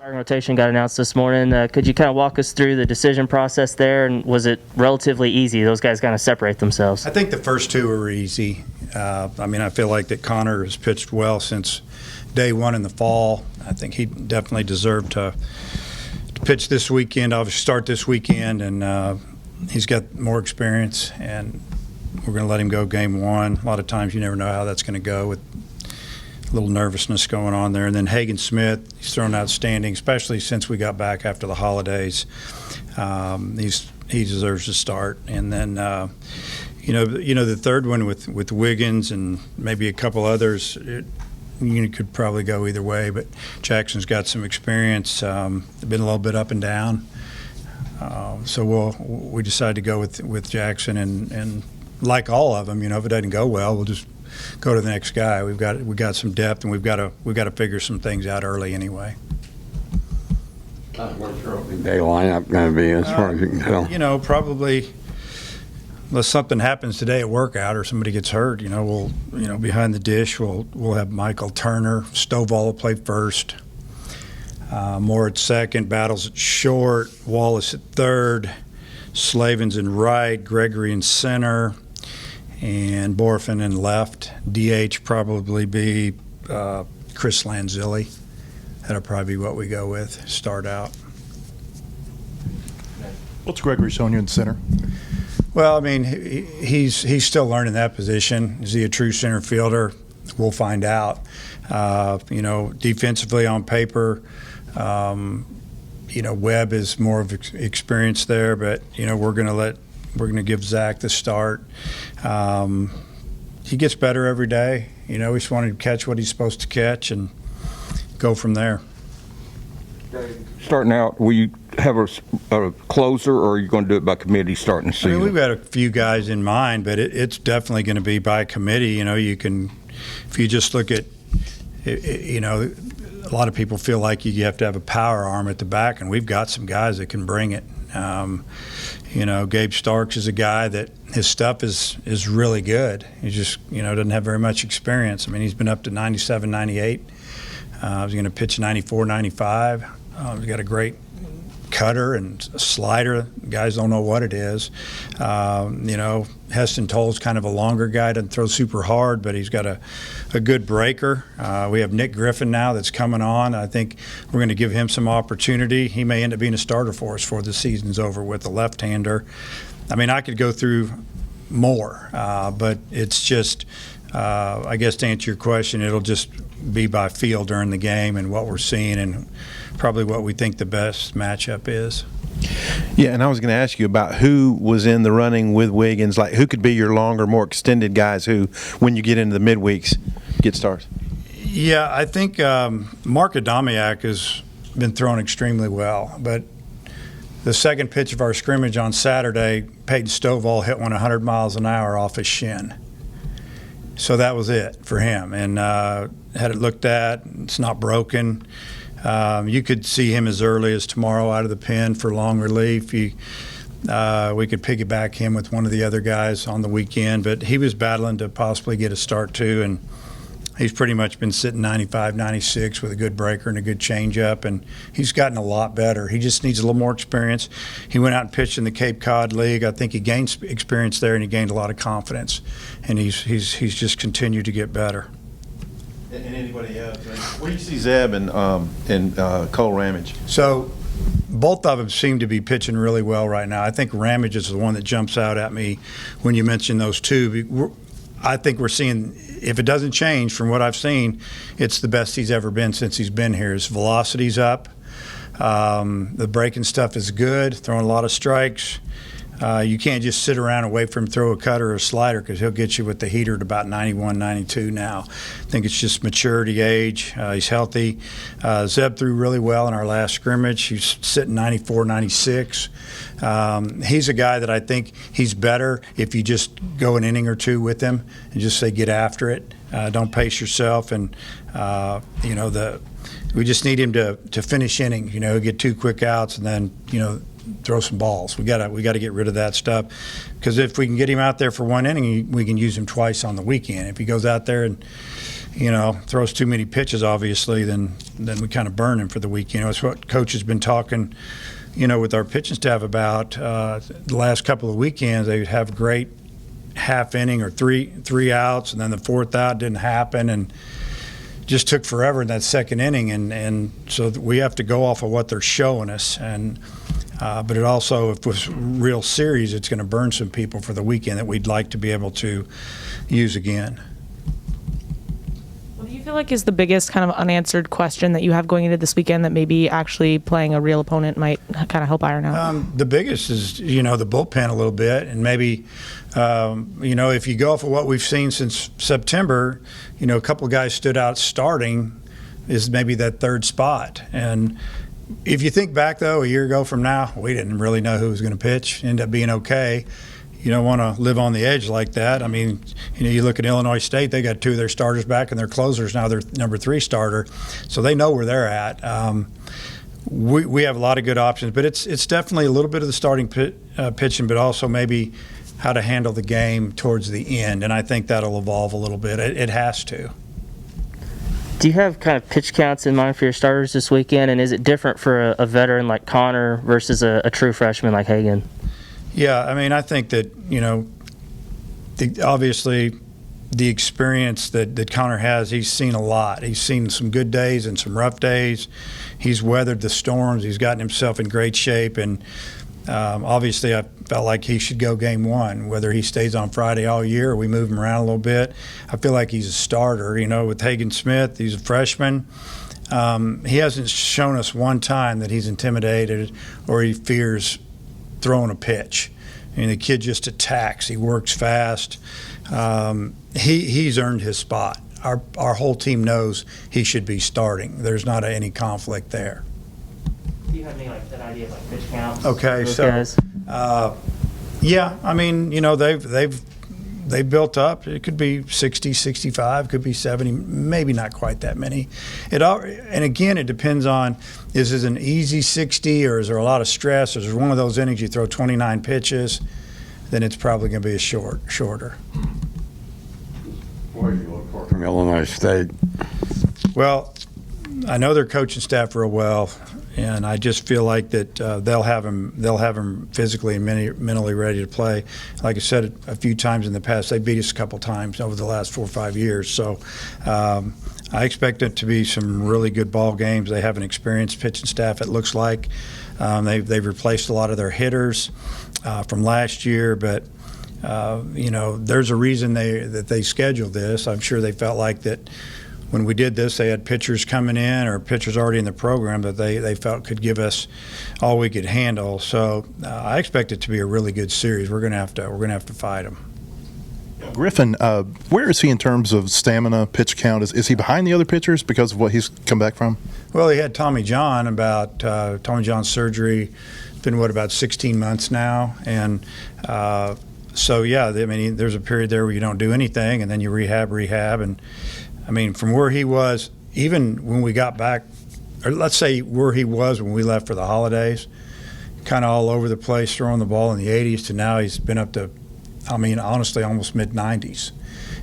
Starting rotation got announced this morning. Could you kind of walk us through the decision process there, and was it relatively easy? Those guys kind of separate themselves. I think the first two were easy. I feel like that Connor has pitched well since day one in the fall. I think he definitely deserved to pitch this weekend, obviously start this weekend, and he's got more experience, and we're going to let him go game one. A lot of times you never know how that's going to go with a little nervousness going on there. And then Hagen Smith, he's thrown outstanding, especially since we got back after the holidays. He deserves to start. And then, the third one with Wiggins and maybe a couple others, you could probably go either way. But Jackson's got some experience. Been a little bit up and down. So we decided to go with Jackson, and like all of them, if it doesn't go well, we'll just go to the next guy. We got some depth, and we've got to figure some things out early anyway. What's your opening day lineup going to be, as far as you can tell? Probably, unless something happens today at workout or somebody gets hurt, we'll behind the dish we'll have Michael Turner, Stovall will play first, Moore at second, Battles at short, Wallace at third, Slavens in right, Gregory in center, and Borfin in left. DH probably be Chris Lanzilli. That'll probably be what we go with, start out. What's Gregory Sonia in center? Well, he's still learning that position. Is he a true center fielder? We'll find out. Defensively on paper, Webb is more of experience there, but we're going to give Zach the start. He gets better every day. We just want to catch what he's supposed to catch and go from there. Starting out, will you have a closer, or are you going to do it by committee starting the season? We've got a few guys in mind, but it's definitely going to be by committee. You can, if you just look at, a lot of people feel like you have to have a power arm at the back, and we've got some guys that can bring it. Gabe Starks is a guy that his stuff is really good. He just, doesn't have very much experience. He's been up to 97, 98. He's going to pitch 94, 95. He's got a great cutter and a slider. Guys don't know what it is. Heston Toll's kind of a longer guy, doesn't throw super hard, but he's got a good breaker. We have Nick Griffin now that's coming on. I think we're going to give him some opportunity. He may end up being a starter for us before the season's over with the left-hander. I could go through more, but it's just, I guess to answer your question, it'll just be by feel during the game and what we're seeing and probably what we think the best matchup is. Yeah, and I was going to ask you about who was in the running with Wiggins, like who could be your longer, more extended guys who, when you get into the midweeks, get starts. Yeah, I think Mark Adamiak has been throwing extremely well, but the second pitch of our scrimmage on Saturday, Peyton Stovall hit one 100 miles an hour off his shin. So that was it for him, and had it looked at, it's not broken. You could see him as early as tomorrow out of the pen for long relief. We could piggyback him with one of the other guys on the weekend, but he was battling to possibly get a start too, and he's pretty much been sitting 95, 96 with a good breaker and a good changeup, and he's gotten a lot better. He just needs a little more experience. He went out and pitched in the Cape Cod League. I think he gained experience there, and he gained a lot of confidence, and he's just continued to get better. And anybody else? Where do you see Zeb and Cole Ramage? So both of them seem to be pitching really well right now. I think Ramage is the one that jumps out at me when you mention those two. I think we're seeing, if it doesn't change from what I've seen, it's the best he's ever been since he's been here. His velocity's up. The breaking stuff is good, throwing a lot of strikes. You can't just sit around and wait for him to throw a cutter or a slider because he'll get you with the heater at about 91, 92 now. I think it's just maturity, age. He's healthy. Zeb threw really well in our last scrimmage. He's sitting 94, 96. He's a guy that I think he's better if you just go an inning or two with him and just say get after it. Don't pace yourself. And, we just need him to finish innings, get 2 quick outs and then, throw some balls. We got to get rid of that stuff, because if we can get him out there for 1 inning, we can use him twice on the weekend. If he goes out there and throws too many pitches, obviously, then we kind of burn him for the week. It's what Coach has been talking, with our pitching staff about the last couple of weekends. They would have great half inning or three outs, and then the fourth out didn't happen, and just took forever in that second inning. And so we have to go off of what they're showing us. And but it also, if it was real series, it's going to burn some people for the weekend that we'd like to be able to use again. What do you feel like is the biggest kind of unanswered question that you have going into this weekend that maybe actually playing a real opponent might kind of help iron out? The biggest is, the bullpen a little bit, and maybe, if you go off of what we've seen since September, a couple of guys stood out starting is maybe that third spot. And if you think back, though, a year ago from now, we didn't really know who was going to pitch, ended up being okay. You don't want to live on the edge like that. I mean, you look at Illinois State, they got two of their starters back, and their closers now their number 3 starter, so they know where they're at. We have a lot of good options, but it's definitely a little bit of the starting pitching, but also maybe how to handle the game towards the end, and I think that'll evolve a little bit. It has to. Do you have kind of pitch counts in mind for your starters this weekend, and is it different for a veteran like Connor versus a true freshman like Hagan? Yeah, I mean, I think that, obviously the experience that Connor has, he's seen a lot. He's seen some good days and some rough days. He's weathered the storms. He's gotten himself in great shape, and obviously I felt like he should go game 1, whether he stays on Friday all year or we move him around a little bit. I feel like he's a starter. with Hagan Smith, he's a freshman. He hasn't shown us one time that he's intimidated or he fears throwing a pitch. The kid just attacks. He works fast. He's earned his spot. Our whole team knows he should be starting. There's not any conflict there. Do you have any an idea of pitch counts? Okay, those so guys? yeah, I mean, they've built up. It could be 60, 65, could be 70, maybe not quite that many. And again, it depends on, is it an easy 60 or is there a lot of stress? Or is it one of those innings you throw 29 pitches, then it's probably going to be shorter. What do you look for from Illinois State? Well, I know their coaching staff real well, and I just feel like that they'll have him physically and mentally ready to play. Like I said a few times in the past, they beat us a couple times over the last 4 or 5 years. So I expect it to be some really good ball games. They have an experienced pitching staff, it looks like. They've replaced a lot of their hitters from last year, but there's a reason that they scheduled this. I'm sure they felt like that when we did this, they had pitchers coming in or pitchers already in the program that they felt could give us all we could handle. So I expect it to be a really good series. We're gonna have to fight them. Griffin, where is he in terms of stamina, pitch count? Is he behind the other pitchers because of what he's come back from? Well, he had Tommy John surgery. It's been about 16 months now, and so yeah, I mean, there's a period there where you don't do anything, and then you rehab, and I mean, from where he was, even when we got back, or let's say where he was when we left for the holidays, kind of all over the place, throwing the ball in the 80s to now he's been up to, I mean, honestly, almost mid-90s.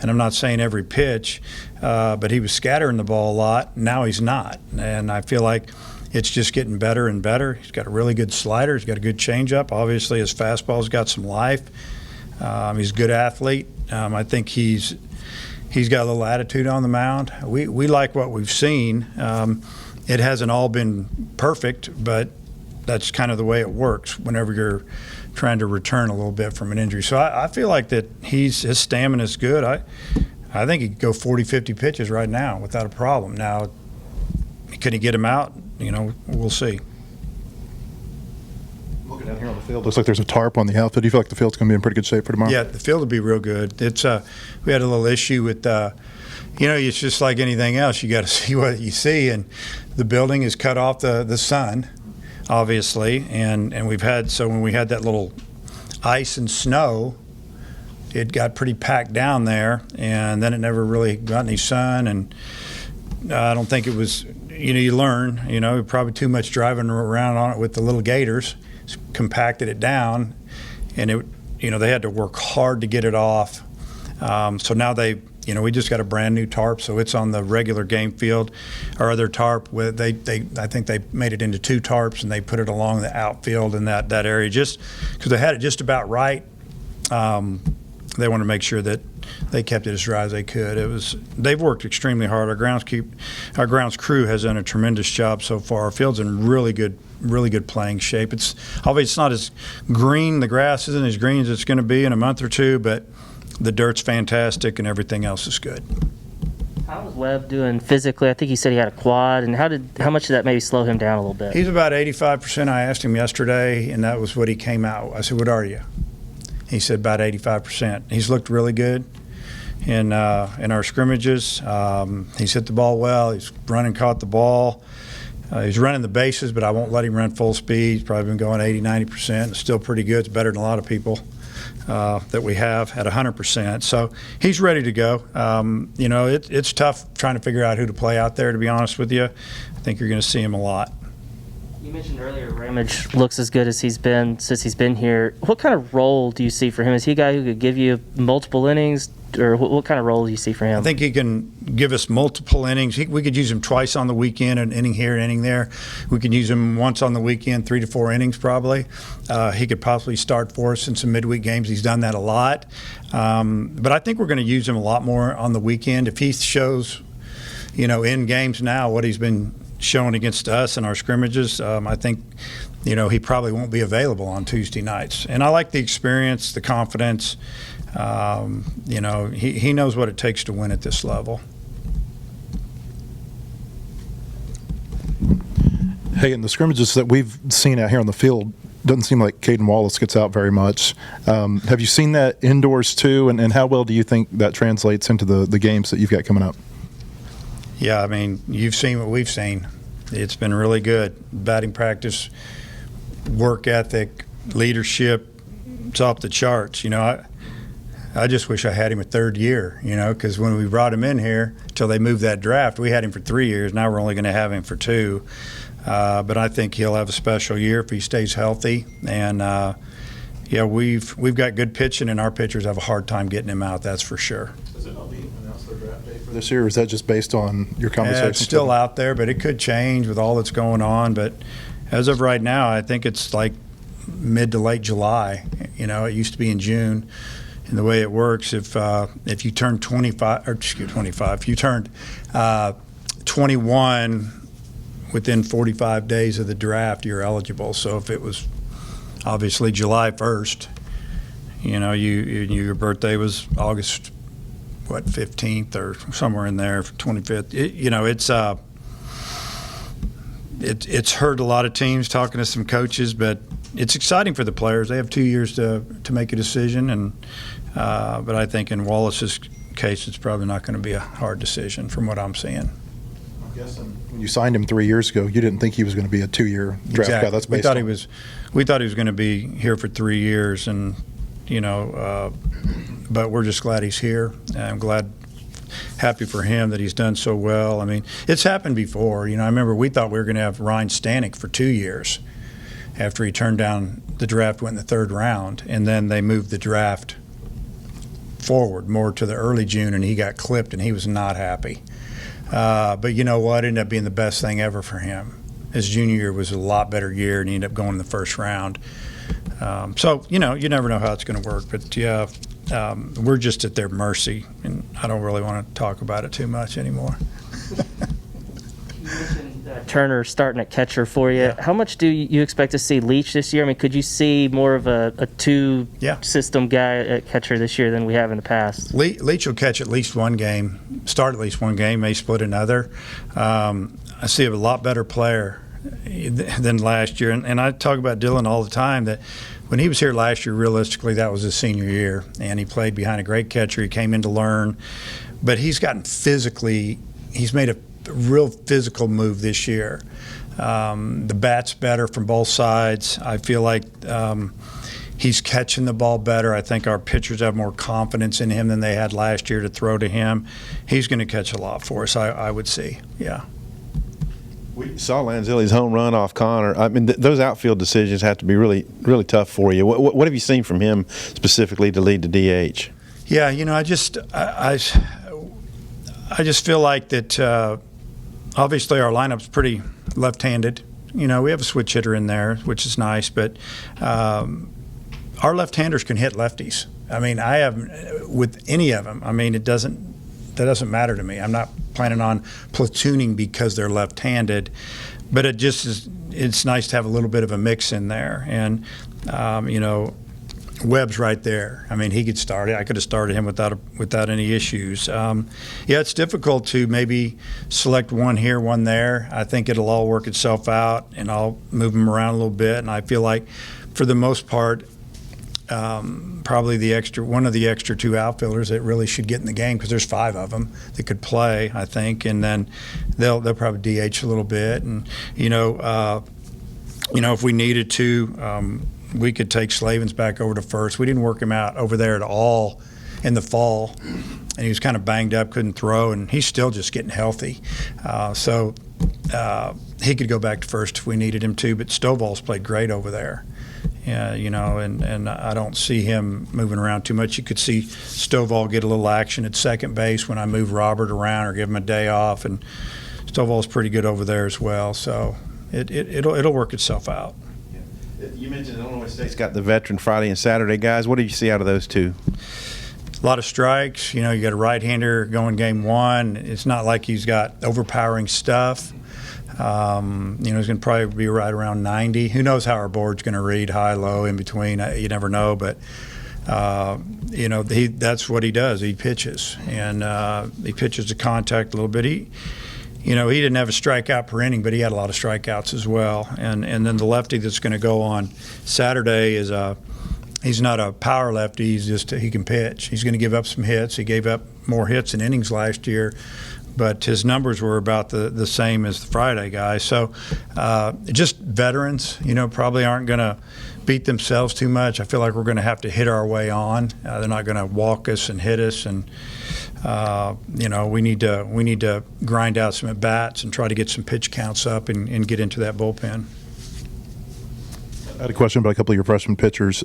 And I'm not saying every pitch, but he was scattering the ball a lot. Now he's not. And I feel like it's just getting better and better. He's got a really good slider. He's got a good changeup. Obviously, his fastball's got some life. He's a good athlete. I think he's got a little attitude on the mound. We like what we've seen. It hasn't all been perfect, but that's kind of the way it works whenever you're trying to return a little bit from an injury. So I feel like that his stamina is good. I think he could go 40, 50 pitches right now without a problem. Now, can he get him out? We'll see. Looking down here on the field, looks like there's a tarp on the outfield. Do you feel like the field's going to be in pretty good shape for tomorrow? Yeah, the field will be real good. It's we had a little issue with, it's just like anything else. You got to see what you see, and the building is cut off the sun, obviously, and when we had that little ice and snow, it got pretty packed down there, and then it never really got any sun, and I don't think it was. You learn. Probably too much driving around on it with the little gators. Compacted it down, and they had to work hard to get it off. So now they we just got a brand new tarp, so it's on the regular game field. Our other tarp, I think they made it into 2 tarps, and they put it along the outfield in that area just because they had it just about right. They wanted to make sure that they kept it as dry as they could. They've worked extremely hard. Our grounds crew has done a tremendous job so far. Our field's in really good playing shape. It's obviously it's not as green. The grass isn't as green as it's going to be in a month or two, but the dirt's fantastic and everything else is good. How was Webb doing physically? I think he said he had a quad, and how much did that maybe slow him down a little bit? He's about 85%. I asked him yesterday, and that was what he came out. I said, "What are you?" He said about 85%. He's looked really good in our scrimmages. He's hit the ball well. He's run and caught the ball. He's running the bases, but I won't let him run full speed. He's probably been going 80, 90%. It's still pretty good. It's better than a lot of people that we have at 100%. So he's ready to go. It's tough trying to figure out who to play out there, to be honest with you. I think you're going to see him a lot. You mentioned earlier Ramage looks as good as he's been since he's been here. What kind of role do you see for him? Is he a guy who could give you multiple innings, or what kind of role do you see for him? I think he can give us multiple innings. We could use him twice on the weekend, an inning here, an inning there. We could use him once on the weekend, 3 to 4 innings probably. He could possibly start for us in some midweek games. He's done that a lot. But I think we're going to use him a lot more on the weekend. If he shows, in games now what he's been showing against us in our scrimmages, I think, he probably won't be available on Tuesday nights. And I like the experience, the confidence. He knows what it takes to win at this level. Hey, in the scrimmages that we've seen out here on the field, doesn't seem like Caden Wallace gets out very much. Have you seen that indoors too? And how well do you think that translates into the games that you've got coming up? Yeah, I mean, you've seen what we've seen. It's been really good. Batting practice, work ethic, leadership, it's off the charts. I just wish I had him a third year, because when we brought him in here, until they moved that draft, we had him for 3 years. Now we're only going to have him for 2. But I think he'll have a special year if he stays healthy. And, we've got good pitching, and our pitchers have a hard time getting him out, that's for sure. Does it not be announced their draft date for this year, or is that just based on your conversation? Yeah, it's still out there, but it could change with all that's going on. But as of right now, I think it's like mid to late July. It used to be in June. And the way it works, if you turn 25, if you turned 21 within 45 days of the draft, you're eligible. So if it was obviously July 1st, your birthday was August 15th or somewhere in there, 25th. It's hurt a lot of teams, talking to some coaches, but it's exciting for the players. They have 2 years to make a decision, and but I think in Wallace's case, it's probably not going to be a hard decision from what I'm seeing. I'm guessing when you signed him 3 years ago, you didn't think he was going to be a 2-year draft guy. That's based on. We thought he was going to be here for 3 years, and but we're just glad he's here. I'm happy for him that he's done so well. I mean, it's happened before. I remember we thought we were going to have Ryan Stanek for 2 years after he turned down the draft, went in the 3rd round, and then they moved the draft forward more to the early June, and he got clipped, and he was not happy. But you know what? It ended up being the best thing ever for him. His junior year was a lot better year, and he ended up going in the 1st round. So, you never know how it's going to work. But, yeah, we're just at their mercy, and I don't really want to talk about it too much anymore. You mentioned Turner starting at catcher for you. Yeah. How much do you expect to see Leach this year? I mean, could you see more of a two-system guy at catcher this year than we have in the past? Leach will catch at least one game, start at least one game, may split another. I see a lot better player than last year. And I talk about Dylan all the time, that when he was here last year, realistically, that was his senior year. And he played behind a great catcher. He came in to learn. But he's gotten physically – he's made a real physical move this year. The bat's better from both sides. I feel like he's catching the ball better. I think our pitchers have more confidence in him than they had last year to throw to him. He's going to catch a lot for us, I would see. Yeah. We saw Lanzilli's home run off Connor. I mean, those outfield decisions have to be really, really tough for you. What have you seen from him specifically to lead to DH? Yeah, I just feel like that. Obviously, our lineup's pretty left-handed. You know, we have a switch hitter in there, which is nice, but our left-handers can hit lefties. I mean, I have with any of them. I mean, that doesn't matter to me. I'm not planning on platooning because they're left-handed, but it just is. It's nice to have a little bit of a mix in there, and you know, Webb's right there. I mean, he could start it. I could have started him without any issues. Yeah, it's difficult to maybe select one here, one there. I think it'll all work itself out, and I'll move them around a little bit. And I feel like, for the most part, probably one of the extra two outfielders that really should get in the game, because there's 5 of them that could play, I think, and then they'll probably DH a little bit, and you know, if we needed to, we could take Slavens back over to first. We didn't work him out over there at all in the fall, and he was kind of banged up, couldn't throw, and he's still just getting healthy, so he could go back to first if we needed him to. But Stovall's played great over there. Yeah, you know, and I don't see him moving around too much. You could see Stovall get a little action at second base when I move Robert around or give him a day off, and Stovall's pretty good over there as well. So it'll work itself out. You mentioned Illinois State's got the veteran Friday and Saturday guys. What do you see out of those two? A lot of strikes. You know, you got a right-hander going game 1. It's not like he's got overpowering stuff. You know, he's going to probably be right around 90. Who knows how our board's going to read, high, low, in between. You never know. But, you know, that's what he does. He pitches. And he pitches to contact a little bit. You know, he didn't have a strikeout per inning, but he had a lot of strikeouts as well. And then the lefty that's going to go on Saturday is he's not a power lefty. He can pitch. He's going to give up some hits. He gave up more hits in innings last year, but his numbers were about the same as the Friday guy. So just veterans, you know, probably aren't going to beat themselves too much. I feel like we're going to have to hit our way on. They're not going to walk us and hit us, and you know, we need to grind out some at bats and try to get some pitch counts up and get into that bullpen. I had a question about a couple of your freshman pitchers.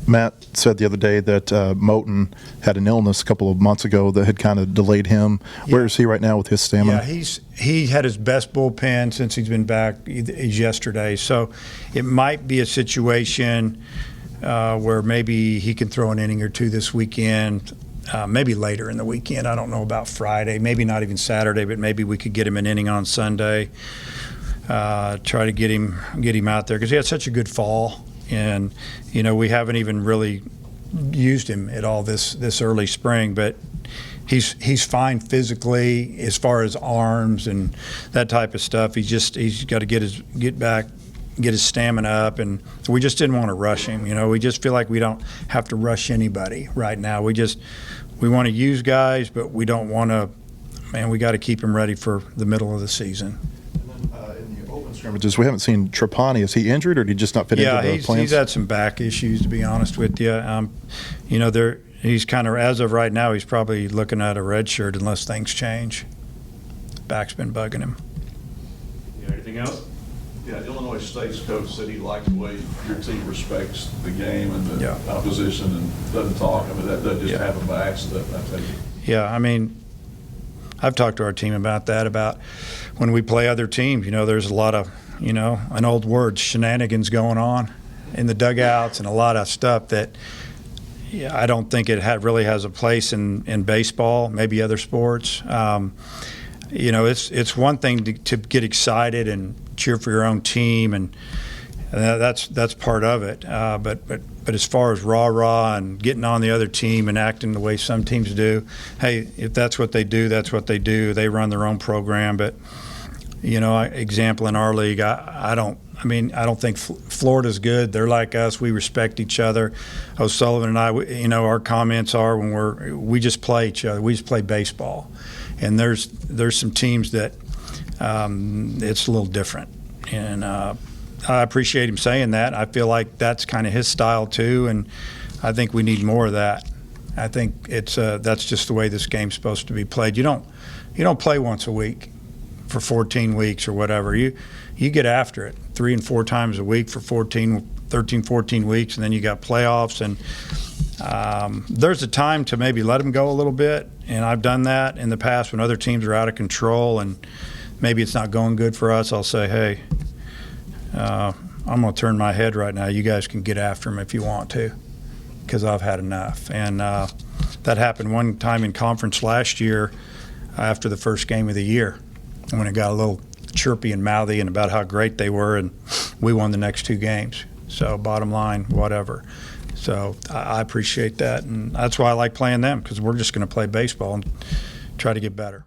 Matt said the other day that Moten had an illness a couple of months ago that had kind of delayed him. Yeah. Where is he right now with his stamina? Yeah, he had his best bullpen since he's been back yesterday. So it might be a situation where maybe he can throw an inning or two this weekend. Maybe later in the weekend. I don't know about Friday. Maybe not even Saturday, but maybe we could get him an inning on Sunday. Try to get him out there because he had such a good fall. And, you know, we haven't even really used him at all this early spring, but he's fine physically as far as arms and that type of stuff. He's got to get his stamina up, and we just didn't want to rush him. You know, we just feel like we don't have to rush anybody right now. We want to use guys, but we don't want to. Man, we got to keep him ready for the middle of the season. In the open scrimmages, we haven't seen Trapani. Is he injured, or did he just not fit into the plans? He's had some back issues, to be honest with you. You know, he's kind of, as of right now, he's probably looking at a red shirt unless things change. Back's been bugging him. Anything else? Yeah, Illinois State's coach said he likes the way your team respects the game and the opposition and doesn't talk. I mean, that doesn't just happen by accident. Yeah, I mean, I've talked to our team about that, about when we play other teams. You know, there's a lot of, you know, an old word, shenanigans going on in the dugouts and a lot of stuff that I don't think it really has a place in baseball, maybe other sports. You know, it's one thing to get excited and cheer for your own team, and that's part of it. But as far as rah-rah and getting on the other team and acting the way some teams do, hey, if that's what they do, that's what they do. They run their own program. But, you know, example in our league, I don't think Florida's good. They're like us. We respect each other. O'Sullivan and I, you know, our comments are when we just play each other. We just play baseball. And there's some teams that it's a little different. And I appreciate him saying that. I feel like that's kind of his style too, and I think we need more of that. I think that's just the way this game's supposed to be played. You don't play once a week for 14 weeks or whatever. You get after it 3 and 4 times a week for 13, 14 weeks, and then you got playoffs. And there's a time to maybe let them go a little bit And I've done that in the past when other teams are out of control and maybe it's not going good for us. I'll say, hey, I'm going to turn my head right now. You guys can get after them if you want to, because I've had enough. And that happened one time in conference last year after the first game of the year when it got a little chirpy and mouthy and about how great they were, and we won the next 2 games. So bottom line, whatever. So I appreciate that, and that's why I like playing them, because we're just going to play baseball and try to get better.